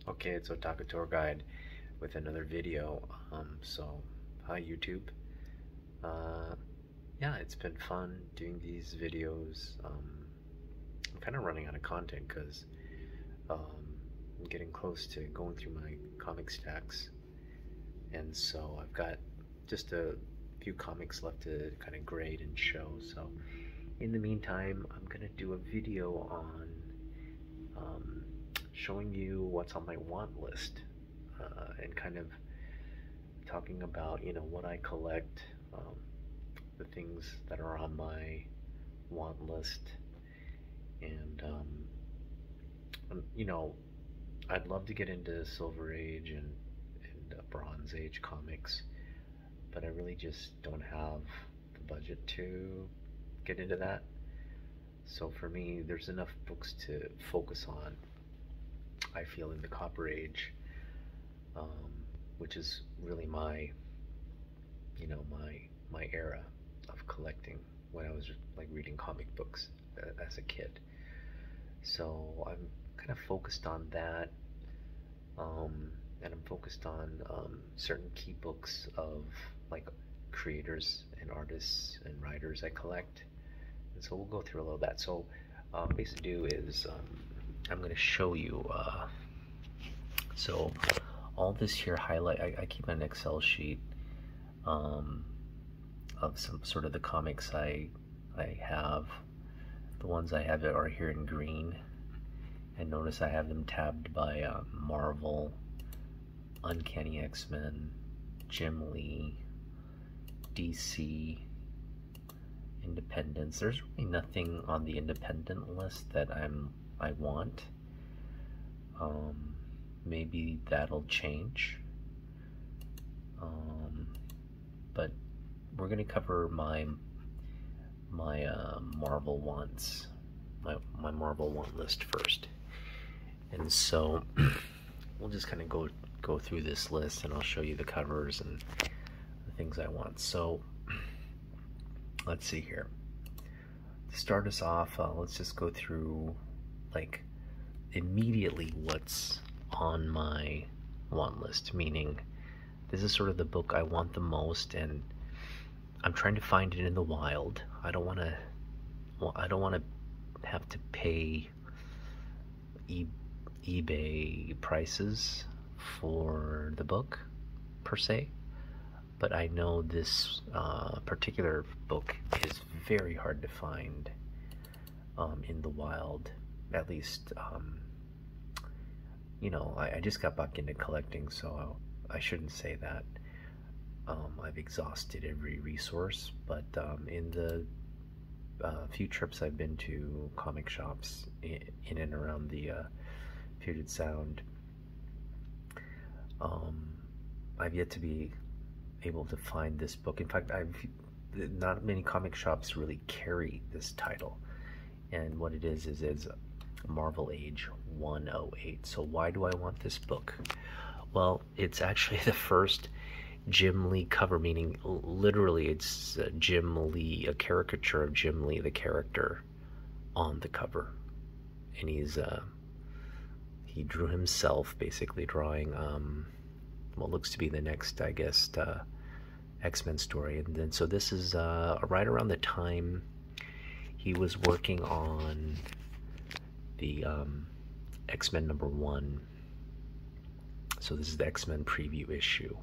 Okay, it's Otaku Tour Guide with another video. Hi YouTube. Uh, yeah, it's been fun doing these videos. I'm kind of running out of content because I'm getting close to going through my comic stacks, and so I've got just a few comics left to kind of grade and show. So, in the meantime, I'm gonna do a video on showing you what's on my want list, and kind of talking about what I collect, the things that are on my want list, and I'd love to get into Silver Age and Bronze Age comics, but I really just don't have the budget to get into that. So for me, there's enough books to focus on, I feel, in the Copper Age, which is really my, my era of collecting when I was like reading comic books as a kid. So I'm kind of focused on that, and I'm focused on certain key books of like creators and artists and writers I collect. And so we'll go through a little bit. So basically do is I'm going to show you, so all this here highlight, I keep an Excel sheet of some sort of the comics I have. The ones I have are here in green, and notice I have them tabbed by Marvel, Uncanny X-Men, Jim Lee, DC, Independence. There's really nothing on the independent list that I want. Maybe that'll change. But we're gonna cover my Marvel wants, my Marvel want list first. And so we'll just kind of go through this list, and I'll show you the covers and the things I want. So let's see here. To start us off, let's just go through like immediately what's on my want list, meaning this is sort of the book I want the most, and I'm trying to find it in the wild. I don't want to have to pay eBay prices for the book per se, but I know this particular book is very hard to find in the wild. At least, I just got back into collecting, so I shouldn't say that I've exhausted every resource, but in the few trips I've been to comic shops in and around the Puget Sound, I've yet to be able to find this book. In fact, not many comic shops really carry this title, and what it is Marvel Age 108. So why do I want this book? Well, it's actually the first Jim Lee cover, meaning literally it's Jim Lee, a caricature of Jim Lee, the character, on the cover. And he drew himself, basically drawing what looks to be the next, I guess, X-Men story. And then so this is right around the time he was working on the X-Men #1. So this is the X-Men preview issue,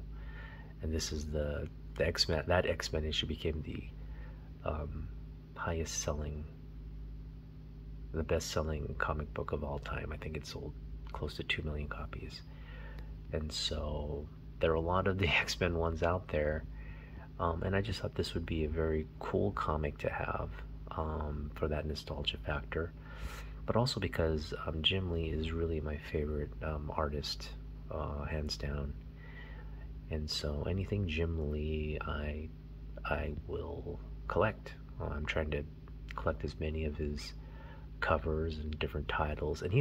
and this is the X-Men. That X-Men issue became the highest selling, the best-selling comic book of all time. I think it sold close to 2 million copies. And so there are a lot of the X-Men ones out there, and I just thought this would be a very cool comic to have for that nostalgia factor, but also because Jim Lee is really my favorite artist, hands down. And so anything Jim Lee, I will collect. I'm trying to collect as many of his covers and different titles, and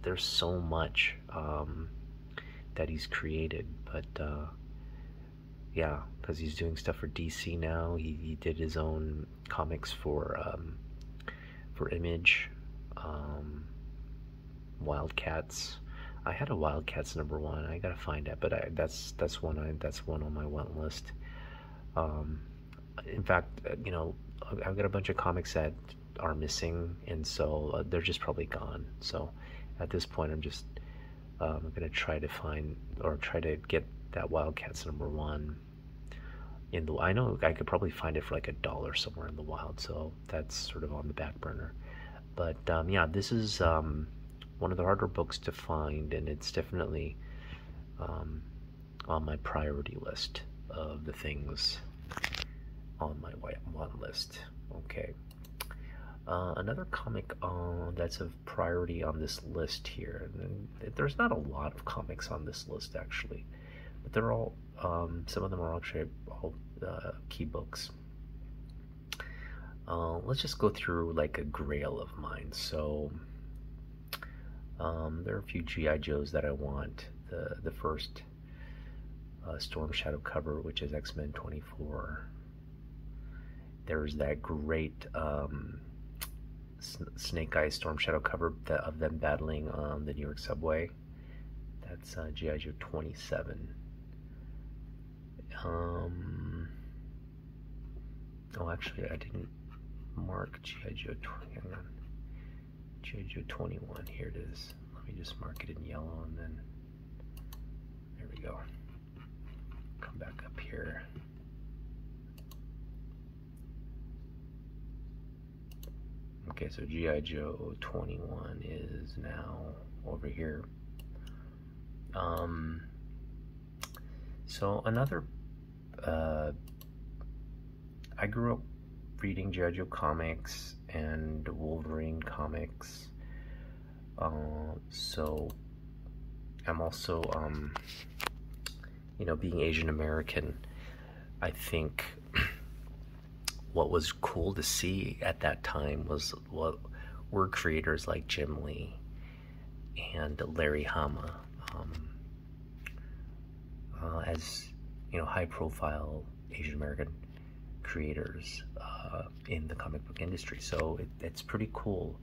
there's so much that he's created. But yeah, because he's doing stuff for DC now. He did his own comics for Image, Wildcats. I had a Wildcats #1. I gotta find it, but that's one on my want list. Um, in fact, I've got a bunch of comics that are missing, and so they're just probably gone. So at this point, I'm just gonna try to find or try to get that Wildcats #1 in the. I know I could probably find it for like $1 somewhere in the wild, so that's sort of on the back burner. But yeah, this is one of the harder books to find, and it's definitely on my priority list of the things on my want list. Okay. Another comic that's of priority on this list here, and there's not a lot of comics on this list actually, but they're all, some of them are actually all key books. Let's just go through like a grail of mine. So there are a few G.I. Joes that I want. The first Storm Shadow cover, which is X-Men 24. There's that great Snake Eyes Storm Shadow cover of them battling on the New York subway. That's G.I. Joe 27. Oh, actually, I didn't mark G.I. Joe 20. Hang on. G.I. Joe 21. Here it is. Let me just mark it in yellow, and then there we go. Come back up here. Okay, so G.I. Joe 21 is now over here. So another, I grew up reading G.I. Joe comics and Wolverine comics. So I'm also, being Asian American, I think what was cool to see at that time was what were creators like Jim Lee and Larry Hama, as high-profile Asian American creators in the comic book industry. So it's pretty cool,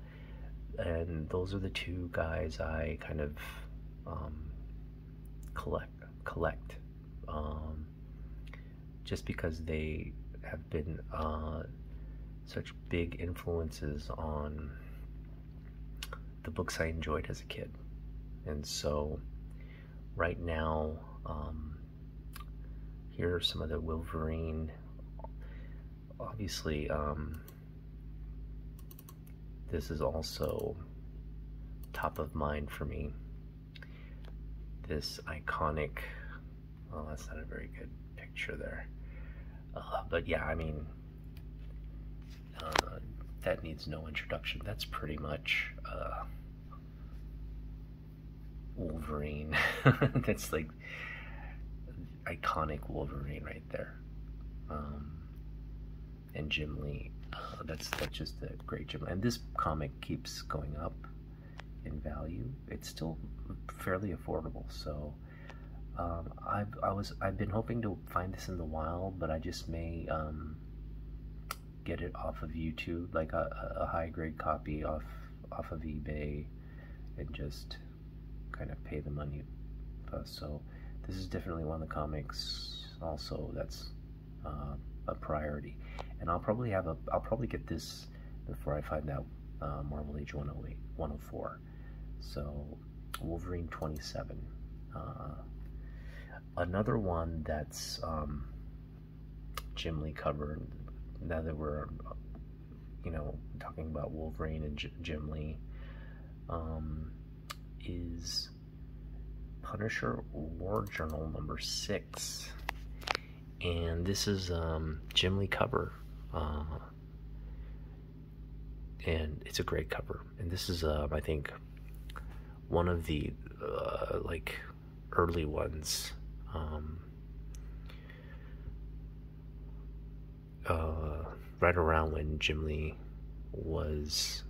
and those are the two guys I kind of collect, just because they have been such big influences on the books I enjoyed as a kid. And so right now, here are some of the Wolverine. Obviously, this is also top of mind for me. This iconic, oh, that's not a very good picture there. But yeah, I mean, that needs no introduction. That's pretty much Wolverine. That's like iconic Wolverine right there. And Jim Lee, that's just a great Jim. And this comic keeps going up in value. It's still fairly affordable. So I've been hoping to find this in the wild, but I just may get it off of YouTube, like a high grade copy off of eBay, and just kind of pay the money. So this is definitely one of the comics also that's a priority, and I'll probably get this before I find out Marvel Age 104. So Wolverine 27. Another one that's Jim Lee cover, now that we're talking about Wolverine and Jim Lee, is Punisher War Journal #6, and this is Jim Lee cover, and it's a great cover. And this is I think one of the like early ones, right around when Jim Lee was,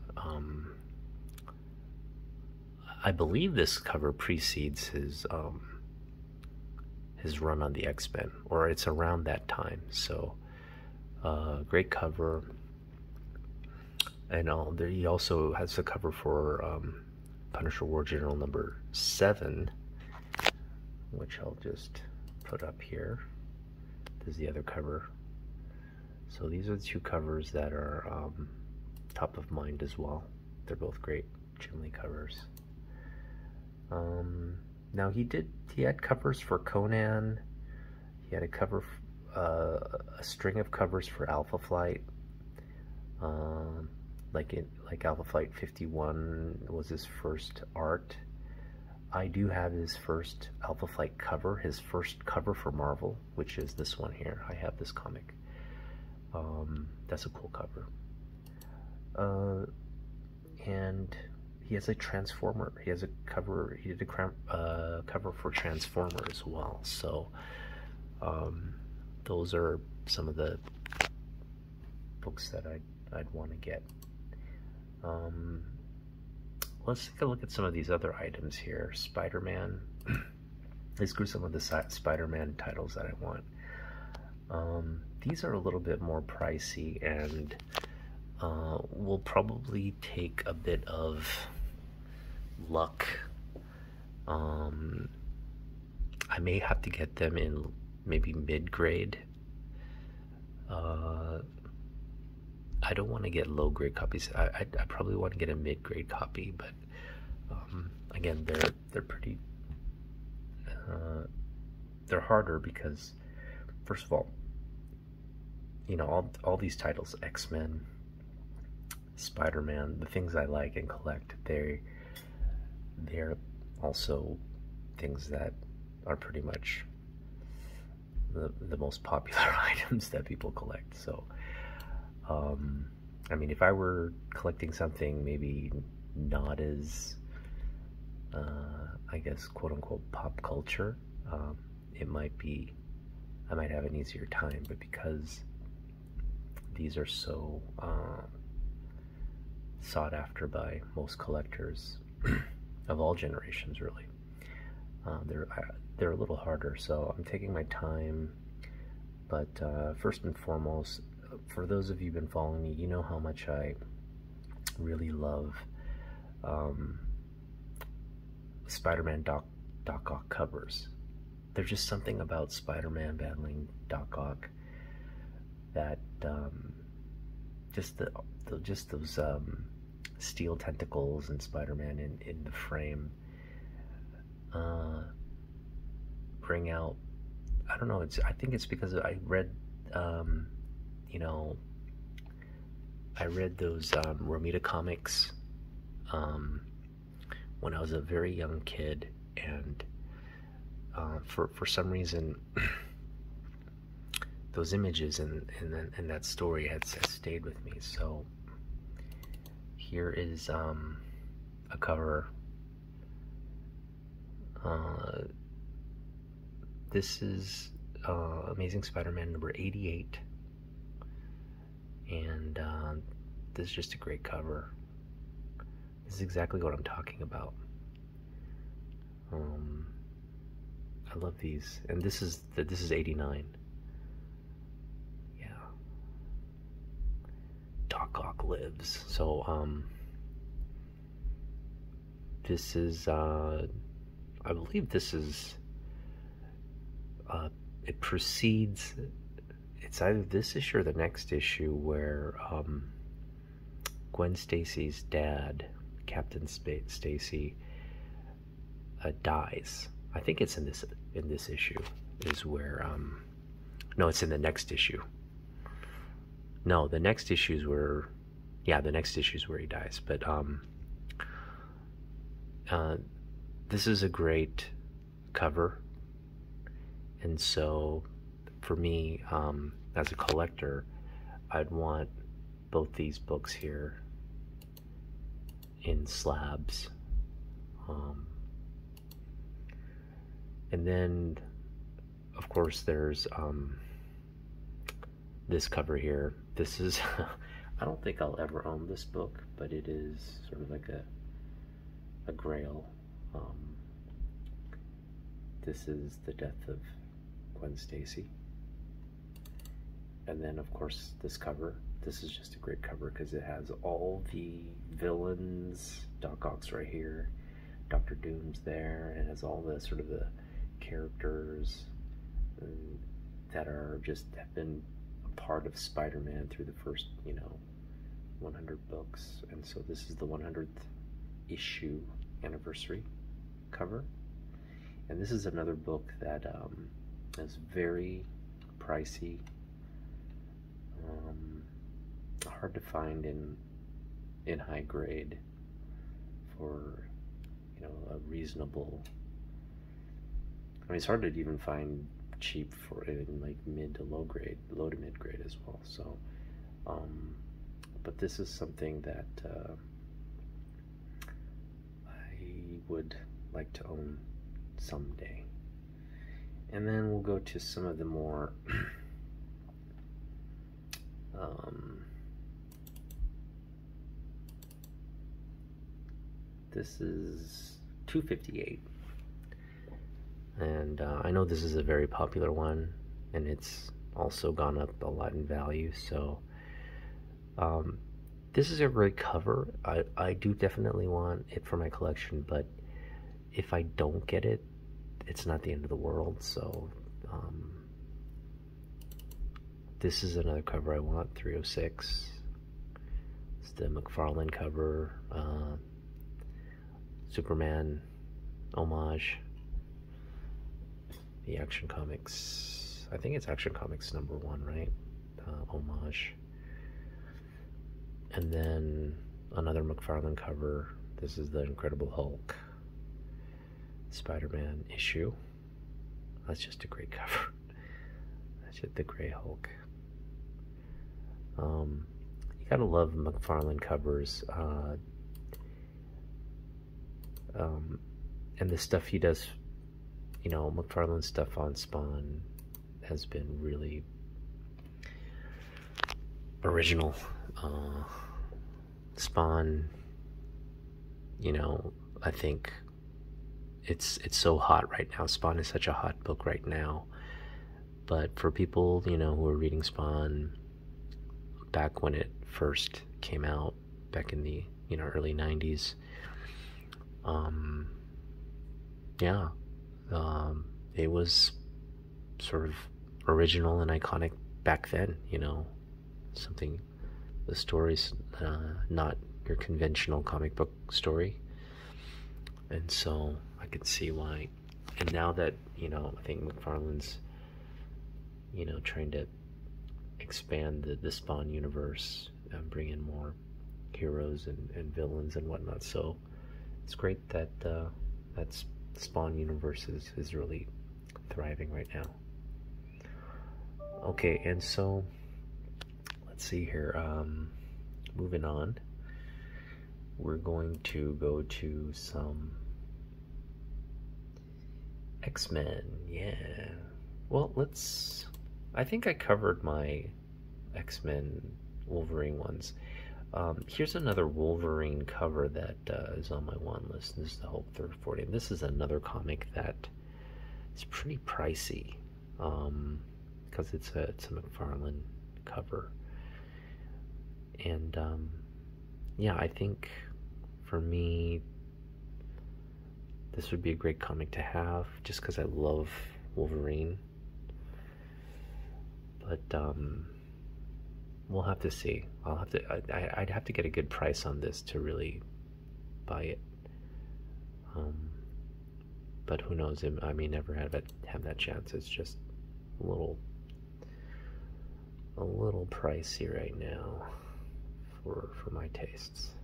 I believe this cover precedes his run on the X-Men, or it's around that time. So great cover. And he also has a cover for Punisher War General number 7, which I'll just put up here. This is the other cover. So these are the two covers that are top of mind as well. They're both great Jim Lee covers. Now he had covers for Conan. He had a cover, a string of covers for Alpha Flight. Like Alpha Flight 51 was his first art. I do have his first Alpha Flight cover, his first cover for Marvel, which is this one here. I have this comic. That's a cool cover. And he has a Transformer. He has a cover. He did a cover for Transformer as well. So those are some of the books that I'd want to get. Let's take a look at some of these other items here. Spider-Man. Let's go some of the Spider-Man titles that I want. These are a little bit more pricey and will probably take a bit of luck. I may have to get them in maybe mid-grade. I don't want to get low-grade copies. I probably want to get a mid-grade copy, but again, they're pretty. They're harder because, first of all, you know, all these titles, X-Men, Spider-Man, the things I like and collect, they're also things that are pretty much the most popular items that people collect. So I mean, if I were collecting something maybe not as I guess quote-unquote pop culture, it might be, I might have an easier time, but because these are so sought after by most collectors of all generations, really, they're a little harder, so I'm taking my time. But first and foremost, for those of you who've been following me, you know how much I really love Spider-Man Doc Ock covers. There's just something about Spider-Man battling Doc Ock that just those steel tentacles and Spider-Man in the frame bring out, I don't know, I think it's because I read you know, I read those Romita comics when I was a very young kid, and for some reason those images and that story has stayed with me. So here is a cover. This is Amazing Spider-Man number 88, and this is just a great cover. This is exactly what I'm talking about. I love these, and this is 89. Yeah, Doc Ock lives. So this is I believe this is it precedes, it's either this issue or the next issue where Gwen Stacy's dad, Captain Stacy, dies. I think it's in this issue is where no, it's in the next issue. No, the next issue is where, yeah, the next issue is where he dies. But this is a great cover, and so for me, as a collector, I'd want both these books here in slabs. And then, of course, there's this cover here. This is, I don't think I'll ever own this book, but it is sort of like a grail. This is the death of Gwen Stacy. And then, of course, this cover. This is just a great cover because it has all the villains. Doc Ock's right here. Dr. Doom's there. It has all the sort of the characters that are just have been a part of Spider-Man through the first, 100 books. And so this is the 100th issue anniversary cover. And this is another book that is very pricey, hard to find in high grade for a reasonable. I mean, it's hard to even find cheap for it in like mid to low grade, low to mid grade as well. So, but this is something that I would like to own someday. And then we'll go to some of the more this is 258, and I know this is a very popular one, and it's also gone up a lot in value. So this is a great cover. I do definitely want it for my collection, but if I don't get it, it's not the end of the world. So this is another cover I want, 306. It's the McFarlane cover, Superman homage, the Action Comics, I think it's Action Comics #1, right? Homage. And then another McFarlane cover. This is the Incredible Hulk Spider-Man issue. That's just a great cover. That's just the Gray Hulk. You gotta love McFarlane covers. And the stuff he does, McFarlane stuff on Spawn has been really original. Spawn, I think it's so hot right now. Spawn is such a hot book right now. But for people, who are reading Spawn back when it first came out, back in the, early 90s, it was sort of original and iconic back then, something, the story's not your conventional comic book story. And so I can see why. And now that, I think McFarlane's, trying to expand the Spawn universe and bring in more heroes and villains and whatnot. So it's great that that Spawn universe is really thriving right now. Okay, and so let's see here. Moving on, we're going to go to some X-Men. Yeah. Well, I think I covered my X-Men Wolverine ones. Here's another Wolverine cover that is on my one list. This is the Hulk 340. And this is another comic that is pretty pricey because it's a McFarlane cover. And yeah, I think for me this would be a great comic to have just because I love Wolverine. But we'll have to see. I'd have to get a good price on this to really buy it. But who knows? I may never have that chance. It's just a little pricey right now for my tastes.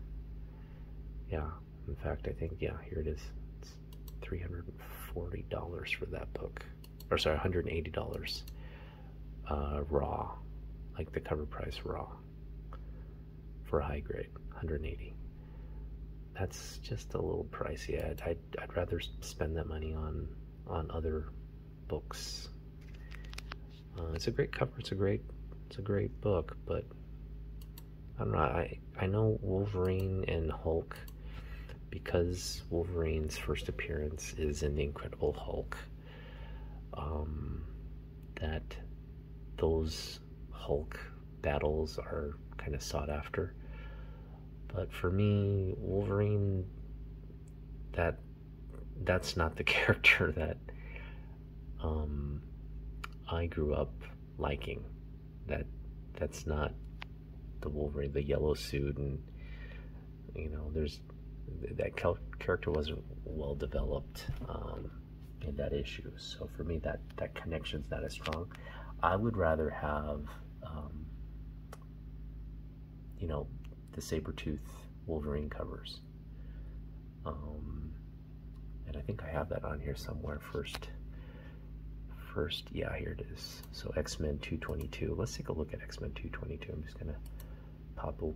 Yeah. In fact, I think here it is. It's $340 for that book, or sorry, $180 raw. Like the cover price raw for a high grade, $180. That's just a little pricey. I'd rather spend that money on other books. It's a great cover. It's a great book, but I don't know. I know Wolverine and Hulk, because Wolverine's first appearance is in the Incredible Hulk. That those Hulk battles are kind of sought after, but for me, Wolverine, that that's not the character that I grew up liking. That's not the Wolverine, the yellow suit, and there's that character wasn't well developed in that issue. So for me, that connection's not as strong. I would rather have the Sabretooth Wolverine covers. And I think I have that on here somewhere. First, yeah, here it is. So X-Men 222. Let's take a look at X-Men 222. I'm just gonna pop open